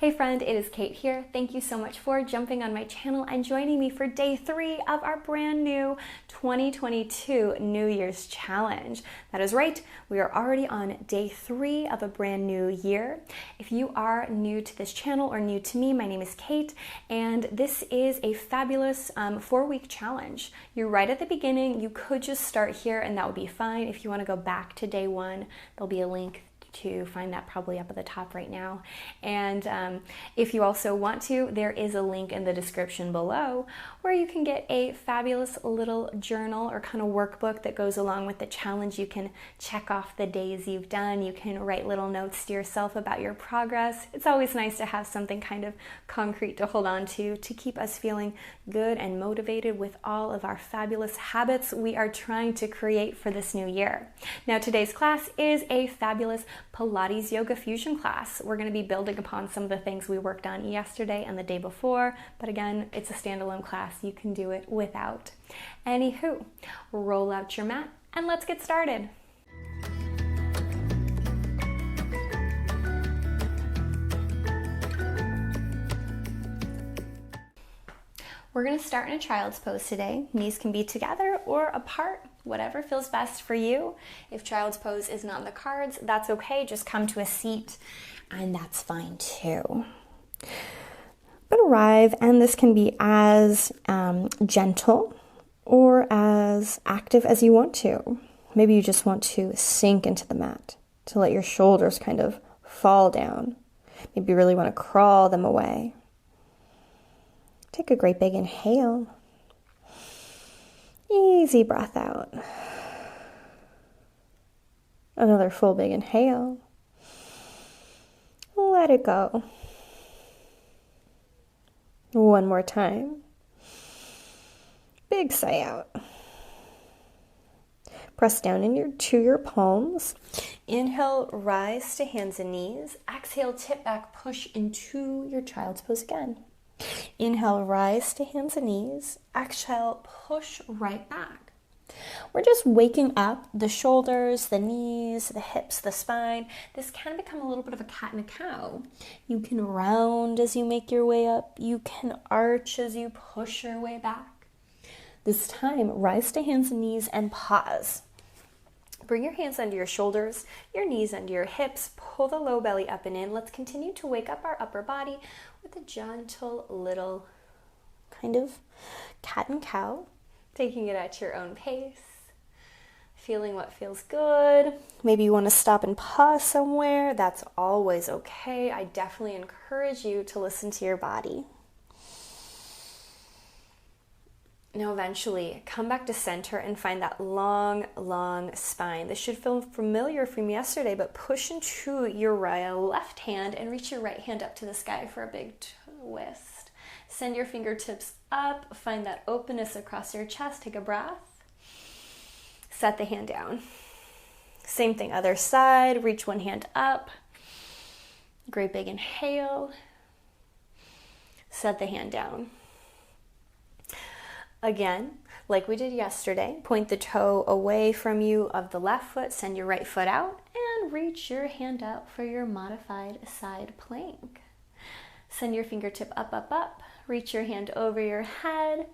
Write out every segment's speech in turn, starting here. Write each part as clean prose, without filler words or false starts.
Hey friend, it is Kate here. Thank you so much for jumping on my channel and joining me for day 3 of our brand new 2022 New Year's Challenge. That is right, we are already on day 3 of a brand new year. If you are new to this channel or new to me, my name is Kate, and this is a fabulous 4-week challenge. You're right at the beginning. You could just start here and that would be fine. If you want to go back to day 1, there'll be a link to find that probably up at the top right now. And if you also want to, there is a link in the description below where you can get a fabulous little journal or kind of workbook that goes along with the challenge. You can check off the days you've done. You can write little notes to yourself about your progress. It's always nice to have something kind of concrete to hold on to keep us feeling good and motivated with all of our fabulous habits we are trying to create for this new year. Now, today's class is a fabulous Pilates Yoga Fusion class. We're going to be building upon some of the things we worked on yesterday and the day before, but again, it's a standalone class. You can do it without. Anywho, roll out your mat and let's get started. We're going to start in a child's pose today. Knees can be together or apart, whatever feels best for you. If child's pose is not in the cards, that's okay. Just come to a seat and that's fine too. But arrive, and this can be as gentle or as active as you want to. Maybe you just want to sink into the mat, to let your shoulders kind of fall down. Maybe you really want to crawl them away. Take a great big inhale. Easy breath out. Another full big inhale. Let it go. One more time. Big sigh out. Press down into your palms. Inhale, rise to hands and knees. Exhale, tip back, push into your child's pose again. Inhale, rise to hands and knees. Exhale, push right back. We're just waking up the shoulders, the knees, the hips, the spine. This can become a little bit of a cat and a cow. You can round as you make your way up. You can arch as you push your way back. This time, rise to hands and knees and pause. Bring your hands under your shoulders, your knees under your hips. Pull the low belly up and in. Let's continue to wake up our upper body with a gentle little kind of cat and cow, taking it at your own pace, feeling what feels good. Maybe you want to stop and pause somewhere. That's always okay. I definitely encourage you to listen to your body. Now eventually come back to center and find that long, long spine. This should feel familiar from yesterday, but push into your left hand and reach your right hand up to the sky for a big twist. Send your fingertips up, find that openness across your chest, take a breath. Set the hand down. Same thing, other side, reach one hand up. Great big inhale. Set the hand down. Again, like we did yesterday, point the toe away from you of the left foot, send your right foot out, and reach your hand out for your modified side plank. Send your fingertip up, up, up. Reach your hand over your head.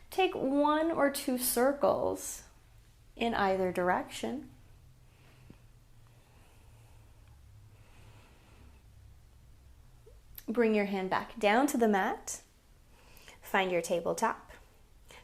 Take 1 or 2 circles in either direction. Bring your hand back down to the mat. Find your tabletop.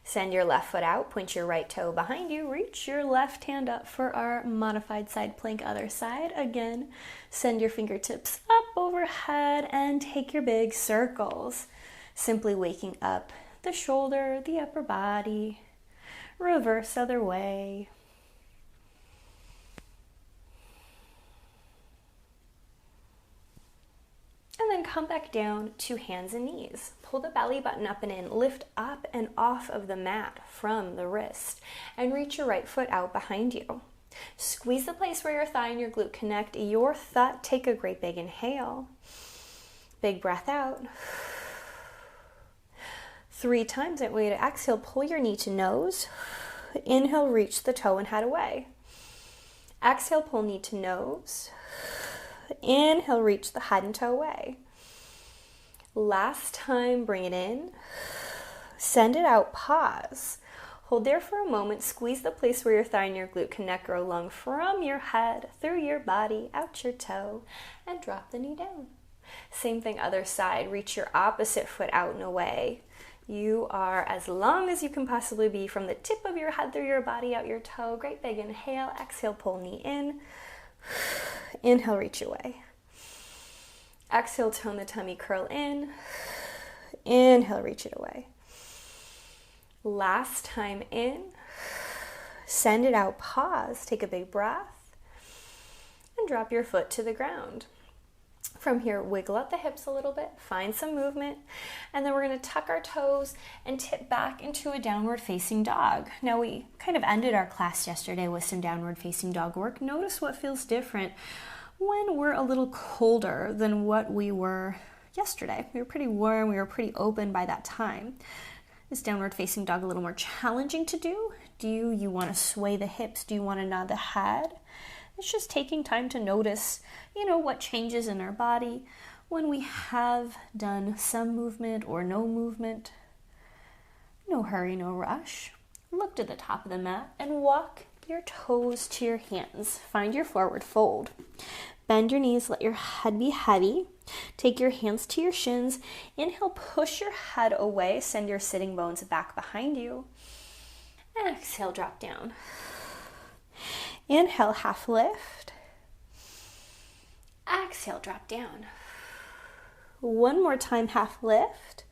Send your left foot out, point your right toe behind you, reach your left hand up for our modified side plank, other side. Again, send your fingertips up overhead and take your big circles. Simply waking up the shoulder, the upper body, reverse other way. And then come back down to hands and knees. Pull the belly button up and in. Lift up and off of the mat from the wrist. And reach your right foot out behind you. Squeeze the place where your thigh and your glute connect. Your thought, take a great big inhale. Big breath out. 3 times. That way to exhale, pull your knee to nose. Inhale, reach the toe and head away. Exhale, pull knee to nose. Inhale, reach the head and toe away. Last time, bring it in. Send it out, pause. Hold there for a moment, squeeze the place where your thigh and your glute connect, grow lung from your head, through your body, out your toe, and drop the knee down. Same thing, other side. Reach your opposite foot out and away. You are as long as you can possibly be from the tip of your head through your body, out your toe. Great big inhale, exhale, pull knee in. Inhale, reach away. Exhale, tone the tummy, curl in. Inhale, reach it away. Last time in. Send it out, pause, take a big breath, and drop your foot to the ground. From here, wiggle up the hips a little bit, find some movement, and then we're going to tuck our toes and tip back into a downward facing dog. Now, we kind of ended our class yesterday with some downward facing dog work. Notice what feels different when we're a little colder than what we were yesterday. We were pretty warm, we were pretty open by that time. Is downward facing dog a little more challenging to do? Do you want to sway the hips? Do you want to nod the head? It's just taking time to notice, what changes in our body when we have done some movement or no movement. No hurry, no rush. Look to the top of the mat and walk your toes to your hands. Find your forward fold. Bend your knees, let your head be heavy. Take your hands to your shins. Inhale, push your head away. Send your sitting bones back behind you. And exhale, drop down. Inhale, half lift. Exhale, drop down. One more time, half lift.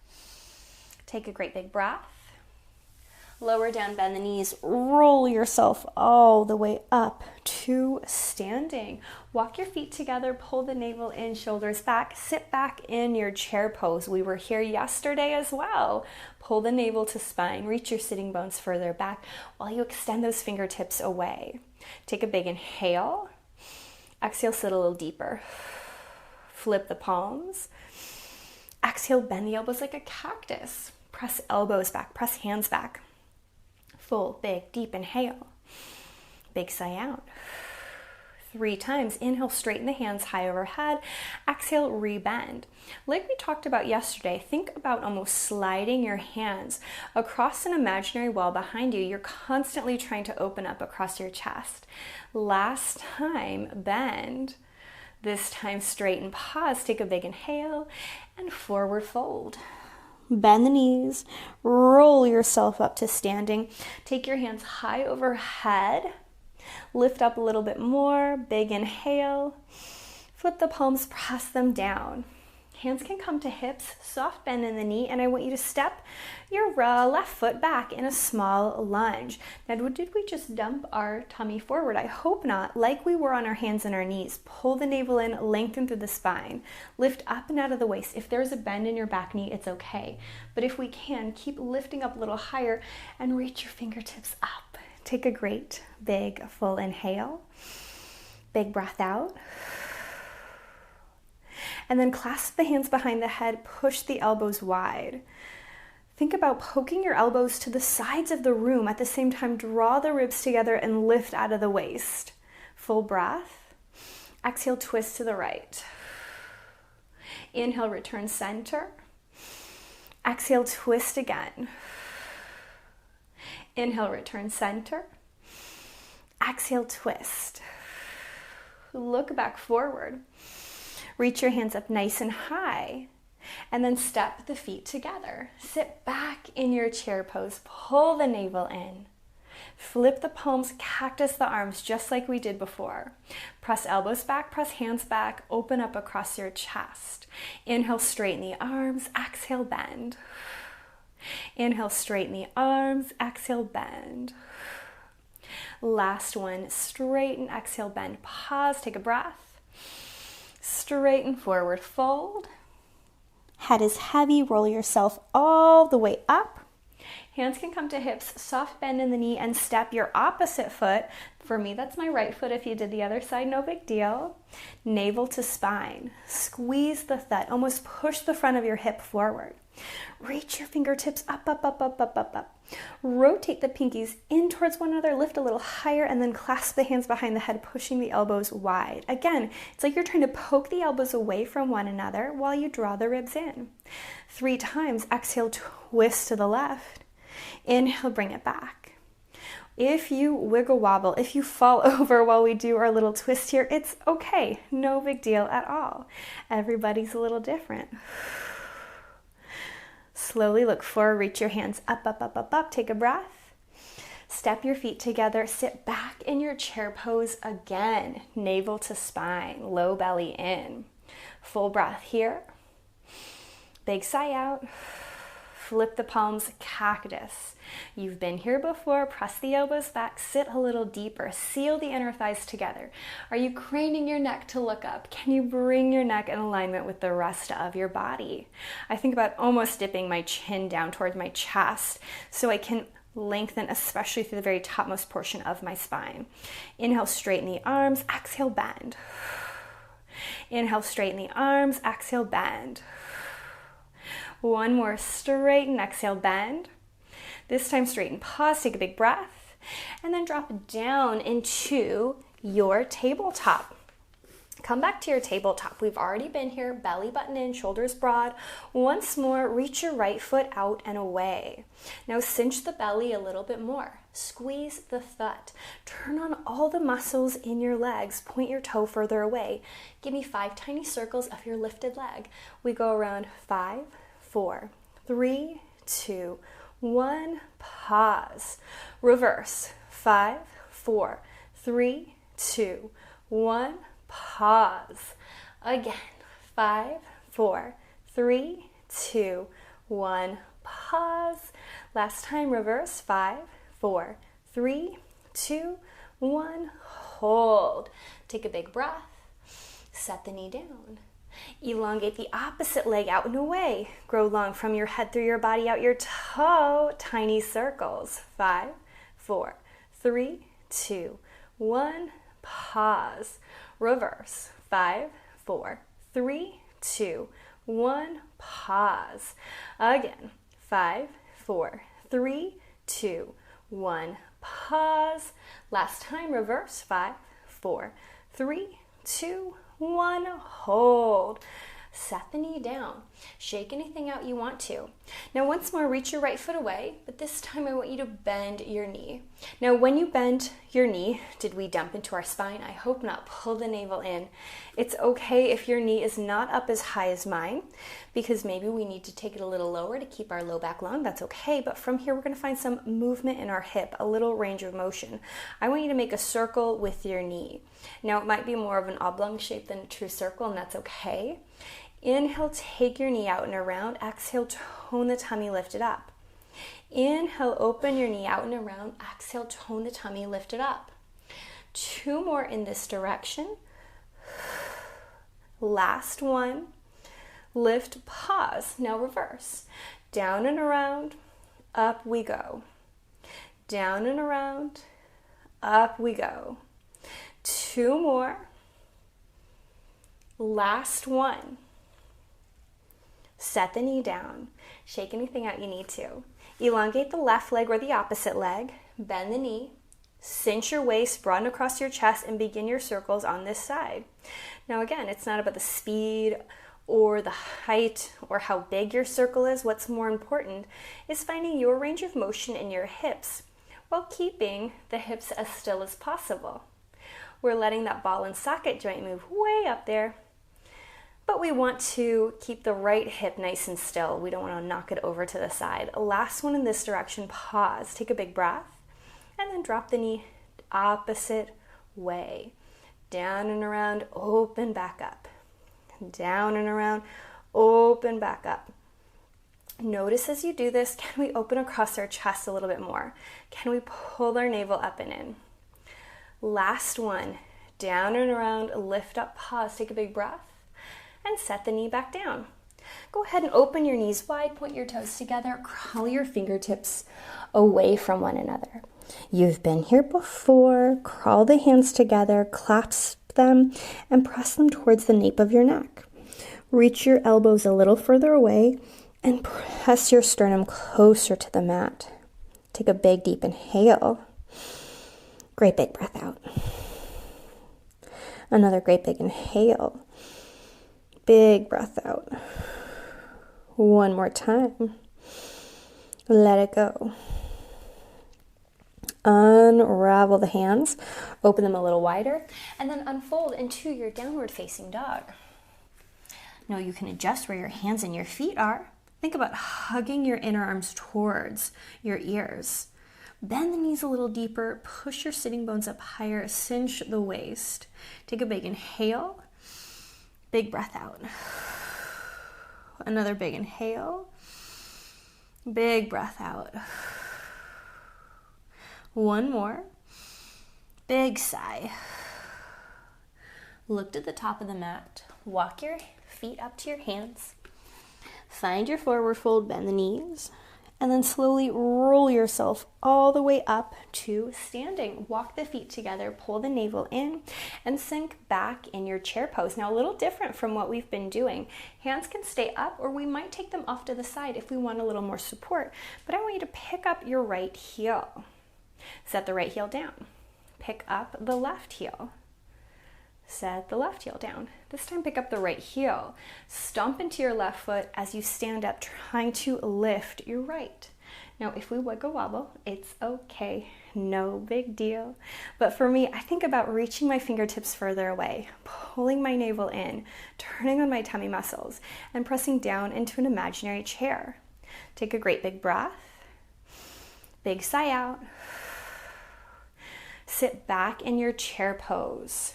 Take a great big breath. Lower down, bend the knees, roll yourself all the way up to standing. Walk your feet together, pull the navel in, shoulders back, sit back in your chair pose. We were here yesterday as well. Pull the navel to spine, reach your sitting bones further back while you extend those fingertips away. Take a big inhale. Exhale, sit a little deeper. Flip the palms. Exhale, bend the elbows like a cactus. Press elbows back, press hands back. Full, big, deep inhale. Big sigh out. 3 times. Inhale, straighten the hands high overhead. Exhale, rebend. Like we talked about yesterday, think about almost sliding your hands across an imaginary wall behind you. You're constantly trying to open up across your chest. Last time, bend. This time, straighten, pause. Take a big inhale and forward fold. Bend the knees, roll yourself up to standing. Take your hands high overhead. Lift up a little bit more, big inhale. Flip the palms, press them down. Hands can come to hips, soft bend in the knee, and I want you to step your left foot back in a small lunge. Now, did we just dump our tummy forward? I hope not. Like we were on our hands and our knees, pull the navel in, lengthen through the spine. Lift up and out of the waist. If there's a bend in your back knee, it's okay. But if we can, keep lifting up a little higher and reach your fingertips up. Take a great, big, full inhale. Big breath out. And then clasp the hands behind the head, push the elbows wide. Think about poking your elbows to the sides of the room. At the same time, draw the ribs together and lift out of the waist. Full breath. Exhale, twist to the right. Inhale, return center. Exhale, twist again. Inhale, return center. Exhale, twist. Look back forward. Reach your hands up nice and high, and then step the feet together. Sit back in your chair pose, pull the navel in. Flip the palms, cactus the arms, just like we did before. Press elbows back, press hands back, open up across your chest. Inhale, straighten the arms, exhale, bend. Inhale, straighten the arms, exhale, bend. Last one, straighten, exhale, bend. Pause, take a breath. Straighten, forward fold. Head is heavy, roll yourself all the way up. Hands can come to hips, soft bend in the knee, and step your opposite foot. For me, that's my right foot. If you did the other side, no big deal. Navel to spine. Squeeze the thud. Almost push the front of your hip forward. Reach your fingertips up, up, up, up, up, up, up. Rotate the pinkies in towards one another, lift a little higher, and then clasp the hands behind the head, pushing the elbows wide. Again, it's like you're trying to poke the elbows away from one another while you draw the ribs in. 3 times, exhale, twist to the left. Inhale, bring it back. If you wiggle wobble, if you fall over while we do our little twist here, it's okay. No big deal at all. Everybody's a little different. Slowly look forward, reach your hands up, up, up, up, up. Take a breath. Step your feet together. Sit back in your chair pose again. Navel to spine, low belly in. Full breath here. Big sigh out. Flip the palms, cactus. You've been here before. Press the elbows back, sit a little deeper. Seal the inner thighs together. Are you craning your neck to look up? Can you bring your neck in alignment with the rest of your body? I think about almost dipping my chin down towards my chest so I can lengthen, especially through the very topmost portion of my spine. Inhale, straighten the arms. Exhale, bend. Inhale, straighten the arms. Exhale, bend. One more, straighten, exhale, bend. This time straighten, pause, take a big breath, and then drop down into your tabletop. Come back to your tabletop. We've already been here, belly button in, shoulders broad. Once more, reach your right foot out and away. Now cinch the belly a little bit more. Squeeze the thud. Turn on all the muscles in your legs. Point your toe further away. Give me 5 tiny circles of your lifted leg. We go around 5, 4, 3, 2, 1, pause. Reverse. 5, 4, 3, 2, 1, pause. Again. 5, 4, 3, 2, 1, pause. Last time, reverse. 5, 4, 3, 2, 1, hold. Take a big breath. Set the knee down. Elongate the opposite leg out and away. Grow long from your head through your body, out your toe. Tiny circles. 5, 4, 3, 2, 1. Pause. Reverse. 5, 4, 3, 2, 1. Pause. Again. 5, 4, 3, 2, 1. Pause. Last time. Reverse. 5, 4, 3, 2, 1, hold. Set the knee down. Shake anything out you want to. Now once more, reach your right foot away, but this time I want you to bend your knee. Now when you bend your knee, did we dump into our spine? I hope not. Pull the navel in. It's okay if your knee is not up as high as mine, because maybe we need to take it a little lower to keep our low back long. That's okay, but from here we're going to find some movement in our hip, a little range of motion. I want you to make a circle with your knee. Now it might be more of an oblong shape than a true circle, and that's okay. Inhale, take your knee out and around. Exhale, tone the tummy, lift it up. Inhale, open your knee out and around. Exhale, tone the tummy, lift it up. 2 more in this direction. Last one. Lift, pause. Now reverse. Down and around, up we go. Down and around, up we go. 2 more. Last one. Set the knee down. Shake anything out you need to. Elongate the left leg or the opposite leg. Bend the knee. Cinch your waist, broaden across your chest, and begin your circles on this side. Now again, it's not about the speed or the height or how big your circle is. What's more important is finding your range of motion in your hips while keeping the hips as still as possible. We're letting that ball and socket joint move way up there, but we want to keep the right hip nice and still. We don't want to knock it over to the side. Last one in this direction, pause. Take a big breath, and then drop the knee opposite way. Down and around, open back up. Down and around, open back up. Notice as you do this, can we open across our chest a little bit more? Can we pull our navel up and in? Last one, down and around, lift up, pause, take a big breath, and set the knee back down. Go ahead and open your knees wide, point your toes together, crawl your fingertips away from one another. You've been here before. Crawl the hands together, clasp them, and press them towards the nape of your neck. Reach your elbows a little further away and press your sternum closer to the mat. Take a big, deep inhale. Great big breath out. Another great big inhale. Big breath out. One more time. Let it go. Unravel the hands. Open them a little wider. And then unfold into your downward facing dog. Now you can adjust where your hands and your feet are. Think about hugging your inner arms towards your ears. Bend the knees a little deeper. Push your sitting bones up higher. Cinch the waist. Take a big inhale. Big breath out. Another big inhale. Big breath out. One more. Big sigh. Look to the top of the mat. Walk your feet up to your hands. Find your forward fold, bend the knees, and then slowly roll yourself all the way up to standing. Walk the feet together, pull the navel in, and sink back in your chair pose. Now, a little different from what we've been doing. Hands can stay up, or we might take them off to the side if we want a little more support. But I want you to pick up your right heel. Set the right heel down. Pick up the left heel. Set the left heel down. This time pick up the right heel. Stomp into your left foot as you stand up, trying to lift your right. Now, if we wiggle wobble, it's okay. No big deal. But for me, I think about reaching my fingertips further away, pulling my navel in, turning on my tummy muscles, and pressing down into an imaginary chair. Take a great big breath. Big sigh out. Sit back in your chair pose.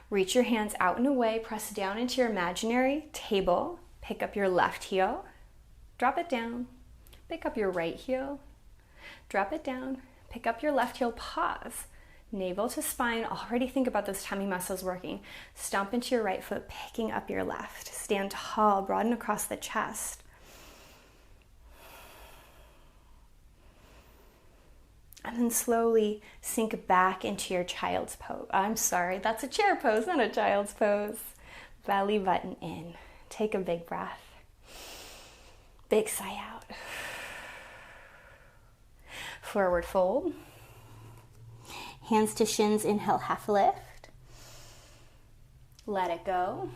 Reach your hands out and away, press down into your imaginary table, pick up your left heel, drop it down, pick up your right heel, drop it down, pick up your left heel, pause, navel to spine, already think about those tummy muscles working, stomp into your right foot, picking up your left, stand tall, broaden across the chest. And then slowly sink back into your child's pose. I'm sorry, that's a chair pose, not a child's pose. Belly button in. Take a big breath. Big sigh out. Forward fold. Hands to shins, inhale, half lift. Let it go.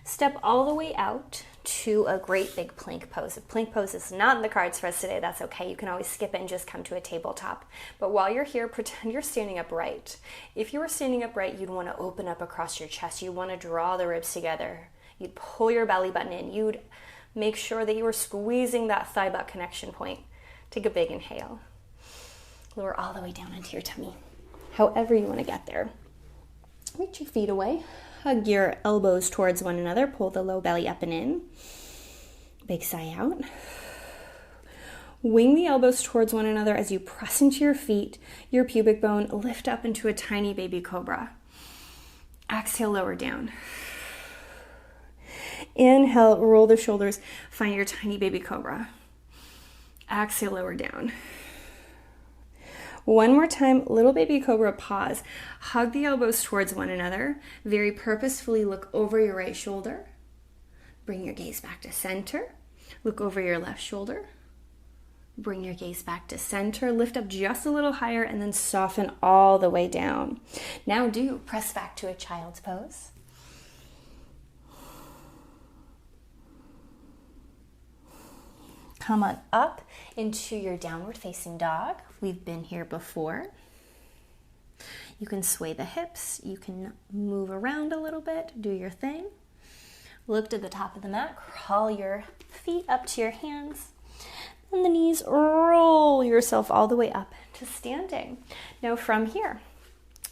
Step all the way out to a great big plank pose. If plank pose is not in the cards for us today, that's okay. You can always skip it and just come to a tabletop. But while you're here, pretend you're standing upright. If you were standing upright, you'd want to open up across your chest. You'd want to draw the ribs together. You'd pull your belly button in. You'd make sure that you were squeezing that thigh butt connection point. Take a big inhale. Lower all the way down into your tummy. However you want to get there. Reach your feet away. Hug your elbows towards one another. Pull the low belly up and in. Big sigh out. Wing the elbows towards one another as you press into your feet, your pubic bone. Lift up into a tiny baby cobra. Exhale, lower down. Inhale, roll the shoulders. Find your tiny baby cobra. Exhale, lower down. One more time, little baby cobra, pause. Hug the elbows towards one another. Very purposefully look over your right shoulder. Bring your gaze back to center. Look over your left shoulder. Bring your gaze back to center. Lift up just a little higher and then soften all the way down. Now do press back to a child's pose. Come on up into your downward facing dog. We've been here before. You can sway the hips. You can move around a little bit. Do your thing. Look to the top of the mat. Crawl your feet up to your hands. And the knees, roll yourself all the way up to standing. Now from here,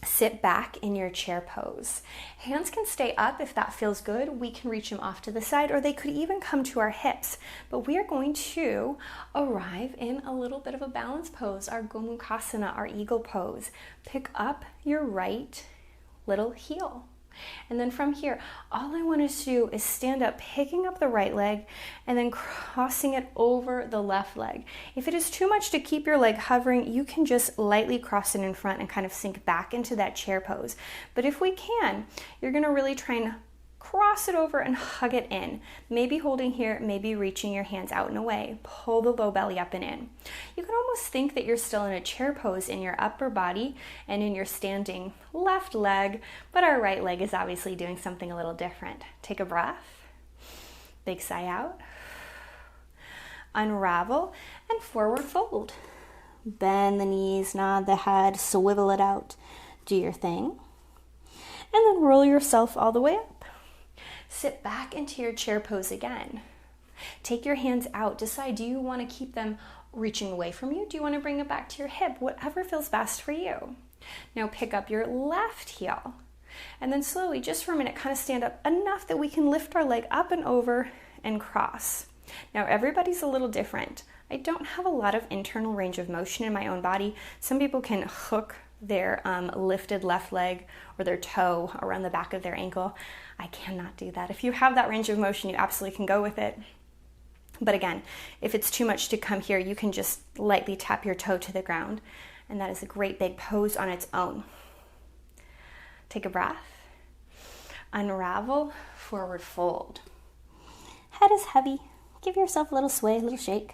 sit back in your chair pose. Hands can stay up if that feels good. We can reach them off to the side, or they could even come to our hips. But we are going to arrive in a little bit of a balance pose, our Gomukhasana, our eagle pose. Pick up your right little heel. And then from here, all I want us to do is stand up, picking up the right leg and then crossing it over the left leg. If it is too much to keep your leg hovering, you can just lightly cross it in front and kind of sink back into that chair pose. But if we can, you're going to really try and cross it over and hug it in. Maybe holding here, maybe reaching your hands out and away. Pull the low belly up and in. You can almost think that you're still in a chair pose in your upper body and in your standing left leg, but our right leg is obviously doing something a little different. Take a breath. Big sigh out. Unravel and forward fold. Bend the knees, nod the head, swivel it out. Do your thing. And then roll yourself all the way up. Sit back into your chair pose again. Take your hands out. Decide, do you want to keep them reaching away from you? Do you want to bring it back to your hip? Whatever feels best for you. Now pick up your left heel. And then slowly, just for a minute, kind of stand up enough that we can lift our leg up and over and cross. Now everybody's a little different. I don't have a lot of internal range of motion in my own body. Some people can hook their lifted left leg or their toe around the back of their ankle. I cannot do that. If you have that range of motion, you absolutely can go with it. But again, if it's too much to come here, you can just lightly tap your toe to the ground. And that is a great big pose on its own. Take a breath. Unravel, forward fold. Head is heavy. Give yourself a little sway, a little shake.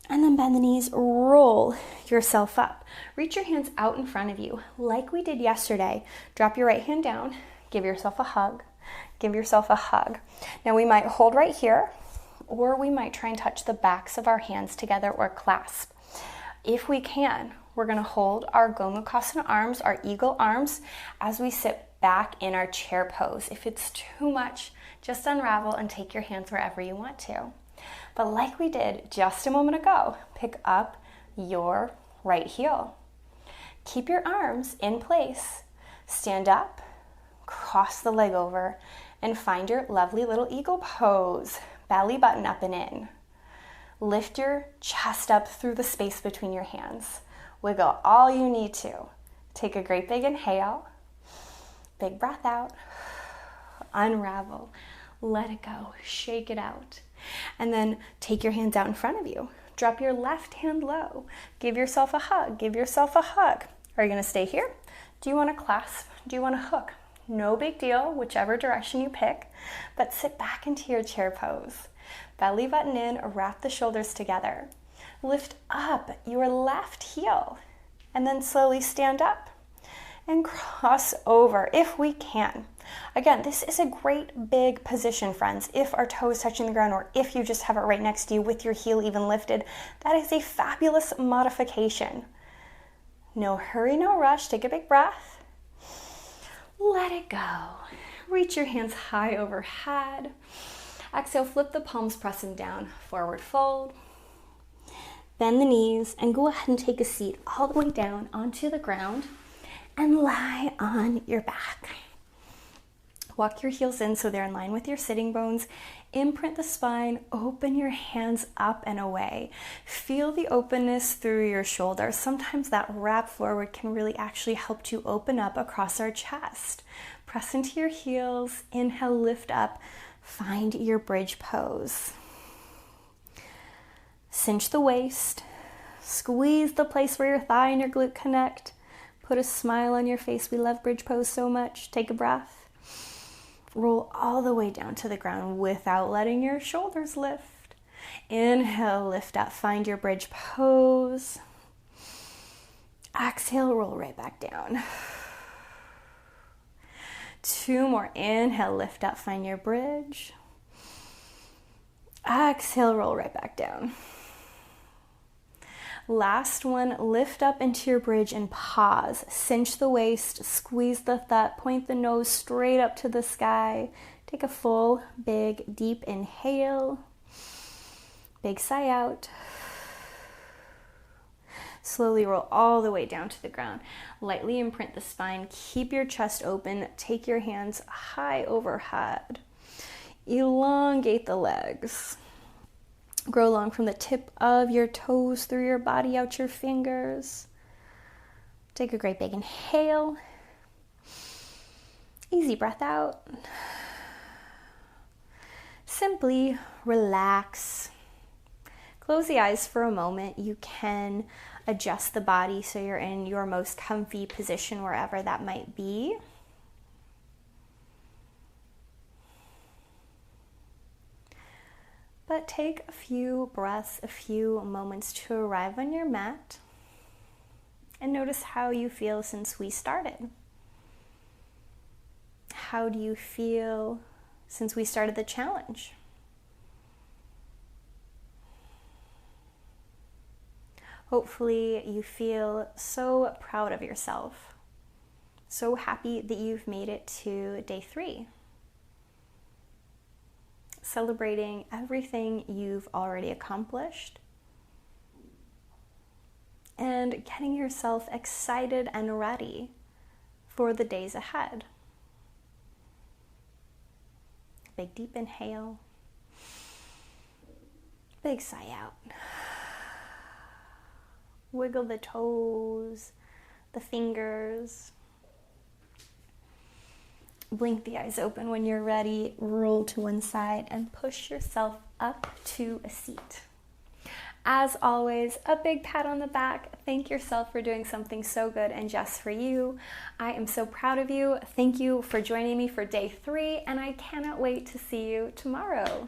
And then bend the knees, roll yourself up. Reach your hands out in front of you. Like we did yesterday, drop your right hand down, give yourself a hug. Give yourself a hug. Now we might hold right here, or we might try and touch the backs of our hands together or clasp. If we can, we're gonna hold our Gomukhasana arms, our eagle arms, as we sit back in our chair pose. If it's too much, just unravel and take your hands wherever you want to. But like we did just a moment ago, pick up your right heel. Keep your arms in place. Stand up, cross the leg over, and find your lovely little eagle pose. Belly button up and in. Lift your chest up through the space between your hands. Wiggle all you need to. Take a great big inhale. Big breath out. Unravel. Let it go. Shake it out. And then take your hands out in front of you. Drop your left hand low. Give yourself a hug. Give yourself a hug. Are you going to stay here? Do you want to clasp? Do you want to hook? No big deal, whichever direction you pick. But sit back into your chair pose. Belly button in, wrap the shoulders together. Lift up your left heel. And then slowly stand up. And cross over if we can. Again, this is a great big position, friends. If our toe is touching the ground or if you just have it right next to you with your heel even lifted, that is a fabulous modification. No hurry, no rush. Take a big breath. Let it go. Reach your hands high overhead. Exhale, flip the palms, press them down. Forward fold. Bend the knees and go ahead and take a seat all the way down onto the ground and lie on your back. Walk your heels in so they're in line with your sitting bones. Imprint the spine, open your hands up and away. Feel the openness through your shoulders. Sometimes that wrap forward can really actually help to open up across our chest. Press into your heels, inhale, lift up, find your bridge pose. Cinch the waist, squeeze the place where your thigh and your glute connect. Put a smile on your face. We love bridge pose so much. Take a breath. Roll all the way down to the ground without letting your shoulders lift. Inhale, lift up. Find your bridge pose. Exhale, roll right back down. 2 more. Inhale, lift up. Find your bridge. Exhale, roll right back down. Last one, lift up into your bridge and pause. Cinch the waist, squeeze the thigh, point the nose straight up to the sky. Take a full, big, deep inhale. Big sigh out. Slowly roll all the way down to the ground. Lightly imprint the spine. Keep your chest open. Take your hands high overhead. Elongate the legs. Grow long from the tip of your toes through your body, out your fingers. Take a great big inhale. Easy breath out. Simply relax. Close the eyes for a moment. You can adjust the body so you're in your most comfy position wherever that might be. But take a few breaths, a few moments to arrive on your mat and notice how you feel since we started. How do you feel since we started the challenge? Hopefully you feel so proud of yourself, so happy that you've made it to day 3. Celebrating everything you've already accomplished and getting yourself excited and ready for the days ahead. Big deep inhale, big sigh out. Wiggle the toes, the fingers. Blink the eyes open when you're ready, roll to one side, and push yourself up to a seat. As always, a big pat on the back. Thank yourself for doing something so good and just for you. I am so proud of you. Thank you for joining me for day 3, and I cannot wait to see you tomorrow.